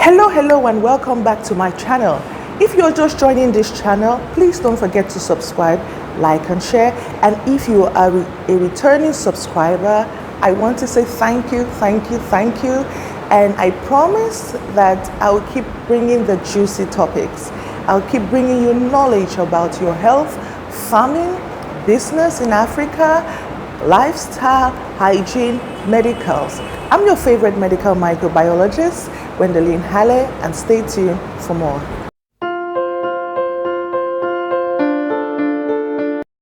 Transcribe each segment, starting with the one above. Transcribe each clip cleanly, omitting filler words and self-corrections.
Hello and welcome back to my channel. If you're just joining this channel, please don't forget to subscribe, like and share. And if you are a returning subscriber, I want to say thank you. And I promise that I'll keep bringing the juicy topics. I'll keep bringing you knowledge about your health, farming, business in Africa, lifestyle, hygiene, medicals. I'm your favorite medical microbiologist, Wendelin Halle, and stay tuned for more.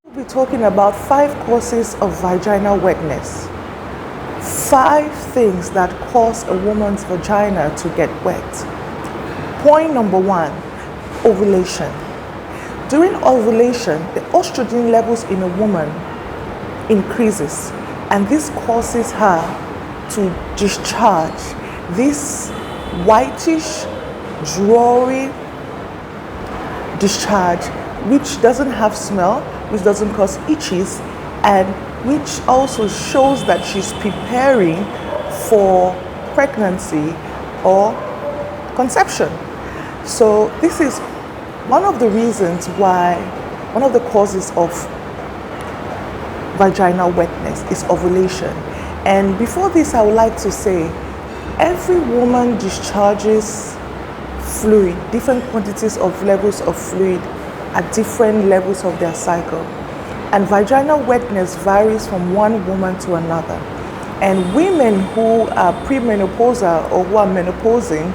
We'll be talking about 5 causes of vaginal wetness. 5 things that cause a woman's vagina to get wet. Point number 1, ovulation. During ovulation, the estrogen levels in a woman increases, and this causes her to discharge this whitish, drawy discharge, which doesn't have smell, which doesn't cause itches, and which also shows that she's preparing for pregnancy or conception. So this is one of the reasons why, one of the causes of vaginal wetness is ovulation. And before this, I would like to say, every woman discharges fluid, different quantities of levels of fluid at different levels of their cycle. And vaginal wetness varies from one woman to another. And women who are premenopausal or who are menopausing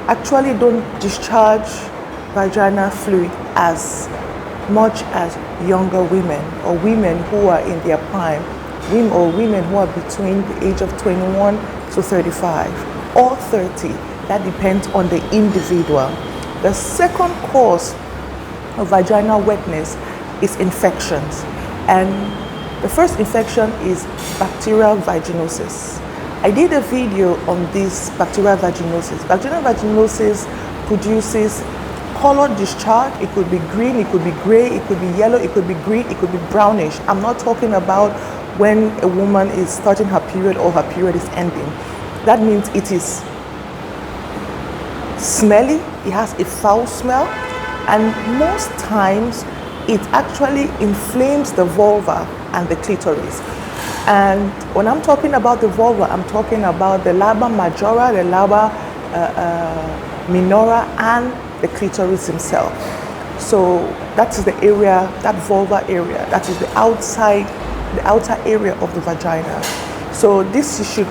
actually don't discharge vaginal fluid as much as younger women or women who are in their prime, or women who are between the age of 21 to 35 or 30. That depends on the individual. The second cause of vaginal wetness is infections. And the first infection is bacterial vaginosis. I did a video on this bacterial vaginosis. Bacterial vaginosis produces colored discharge. It could be green, it could be gray, it could be yellow, it could be green, it could be brownish. I'm not talking about when a woman is starting her period or her period is ending. That means it is smelly, it has a foul smell, and most times it actually inflames the vulva and the clitoris. And when I'm talking about the vulva, I'm talking about the labia majora, the labia minora, and the clitoris himself. So that is the area, that vulva area, that is the outer area of the vagina. So this you should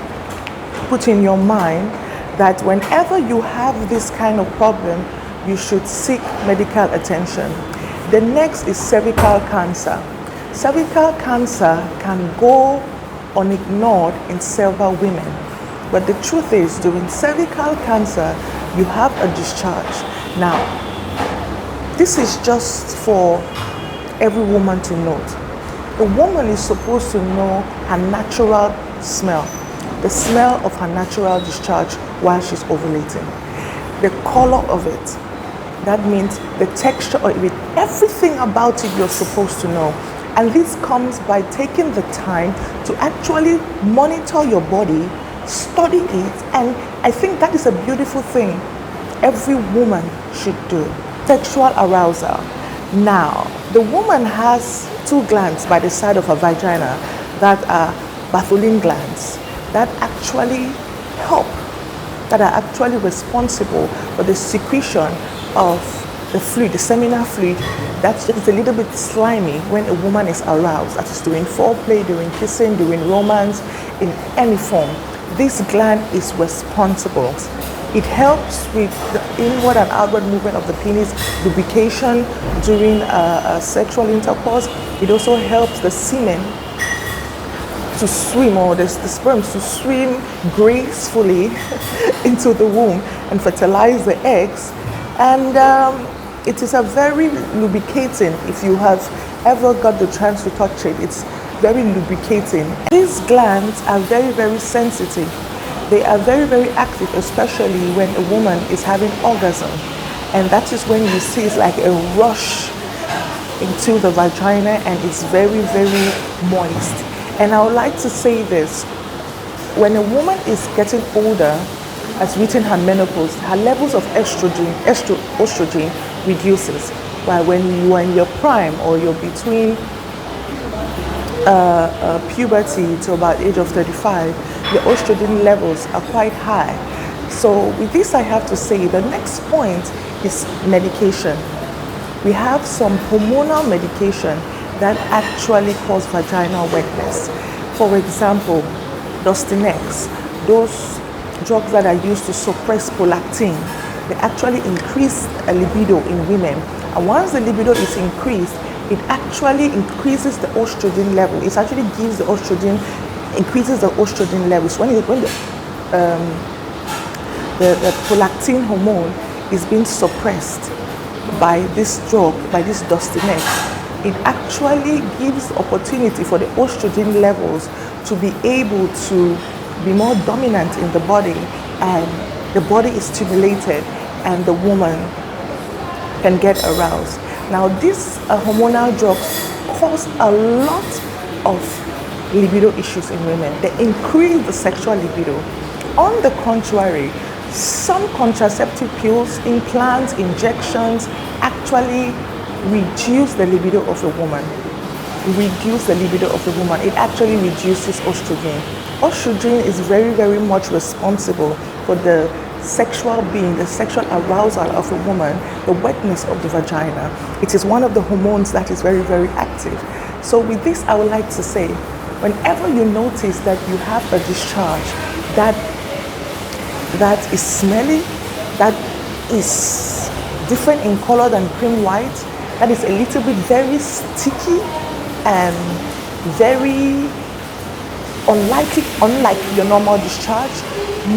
put in your mind, that whenever you have this kind of problem, you should seek medical attention. The next is cervical cancer. Cervical cancer can go unignored in several women. But the truth is, during cervical cancer, you have a discharge. Now, this is just for every woman to note. A woman is supposed to know her natural smell, the smell of her natural discharge while she's ovulating, the color of it. That means the texture of it, everything about it you're supposed to know. And this comes by taking the time to actually monitor your body, study it, and I think that is a beautiful thing every woman should do. Sexual arousal. Now, the woman has 2 glands by the side of her vagina that are Bartholin glands that are actually responsible for the secretion of the fluid, the seminal fluid, that's just a little bit slimy when a woman is aroused. That is during foreplay, during kissing, during romance, in any form. This gland is responsible. It helps with the inward and outward movement of the penis, lubrication during sexual intercourse. It also helps the semen to swim, or the sperms to swim gracefully into the womb and fertilize the eggs. And it is a very lubricating. If you have ever got the chance to touch it, it's very lubricating. These glands are very sensitive. They are very active, especially when a woman is having orgasm. And that is when you see it's like a rush into the vagina, and it's very moist. And I would like to say this, when a woman is getting older, has reached her menopause, her levels of estrogen reduces. While when you are in your prime, or you're between puberty to about age of 35, your estrogen levels are quite high. So with this, I have to say the next point is medication. We have some hormonal medication that actually cause vaginal wetness. For example, Dustiness, those drugs that are used to suppress prolactin, they actually increase a libido in women. And once the libido is increased, it actually increases the estrogen level. It actually gives the estrogen, increases the estrogen levels. When the prolactin hormone is being suppressed by this drug, by this Dustiness, it actually gives opportunity for the estrogen levels to be able to be more dominant in the body, and the body is stimulated and the woman can get aroused. Now, these hormonal drugs cause a lot of libido issues in women. They increase the sexual libido. On the contrary, some contraceptive pills, implants, injections actually reduce the libido of a woman. Reduce the libido of a woman. It actually reduces estrogen. Estrogen is very, very much responsible for the sexual being, the sexual arousal of a woman, the wetness of the vagina. It is one of the hormones that is very, very active. So with this, I would like to say, whenever you notice that you have a discharge that is smelly, that is different in color than cream white, that is a little bit very sticky and very unlike your normal discharge.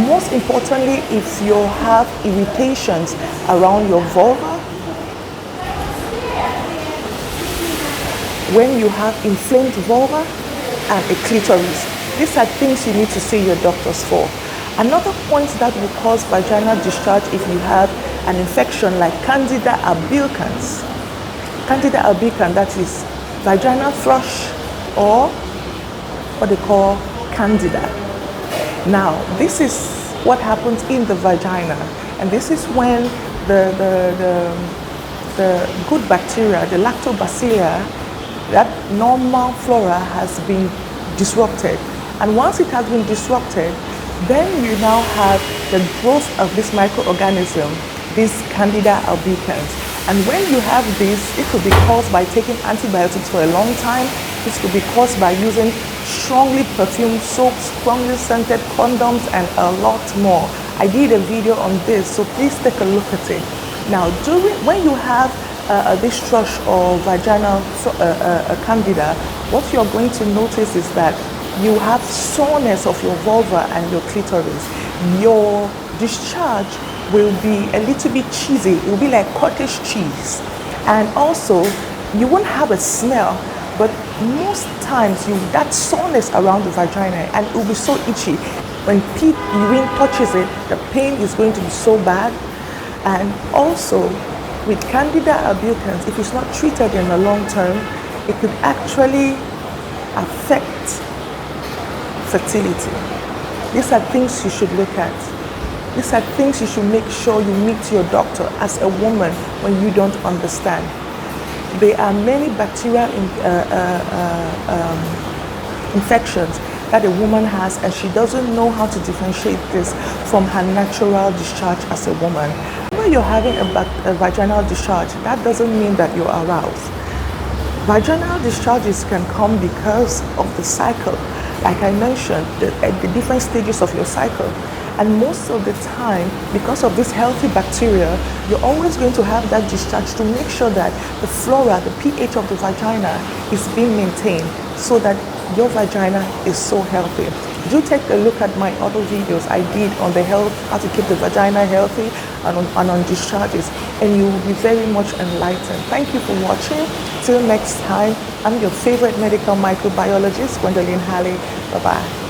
Most importantly, if you have irritations around your vulva, when you have inflamed vulva and a clitoris, these are things you need to see your doctors for. Another point that will cause vaginal discharge if you have an infection like Candida albicans. Candida albicans, that is vaginal thrush, or what they call Candida. Now, this is what happens in the vagina, and this is when the good bacteria, the lactobacilli, that normal flora has been disrupted. And once it has been disrupted, then you now have the growth of this microorganism, these Candida albicans. And when you have this, it could be caused by taking antibiotics for a long time. This could be caused by using strongly perfumed soaps, strongly scented condoms, and a lot more. I did a video on this, so please take a look at it. Now, when you have this thrush or vaginal Candida, what you're going to notice is that you have soreness of your vulva and your clitoris. Your discharge will be a little bit cheesy. It will be like cottage cheese. And also, you won't have a smell, but most times that soreness around the vagina, and it will be so itchy. When urine touches it, the pain is going to be so bad. And also, with Candida albicans, if it's not treated in the long term, it could actually affect fertility. These are things you should look at. These are things you should make sure you meet your doctor as a woman when you don't understand. There are many bacterial infections that a woman has, and she doesn't know how to differentiate this from her natural discharge as a woman. When you're having a vaginal discharge, that doesn't mean that you're aroused. Vaginal discharges can come because of the cycle. Like I mentioned, at the different stages of your cycle. And most of the time, because of this healthy bacteria, you're always going to have that discharge to make sure that the flora, the pH of the vagina is being maintained so that your vagina is so healthy. Do take a look at my other videos I did on the health, how to keep the vagina healthy, and on discharges, and you will be very much enlightened. Thank you for watching. Till next time, I'm your favorite medical microbiologist, Gwendolyn Halley. Bye-bye.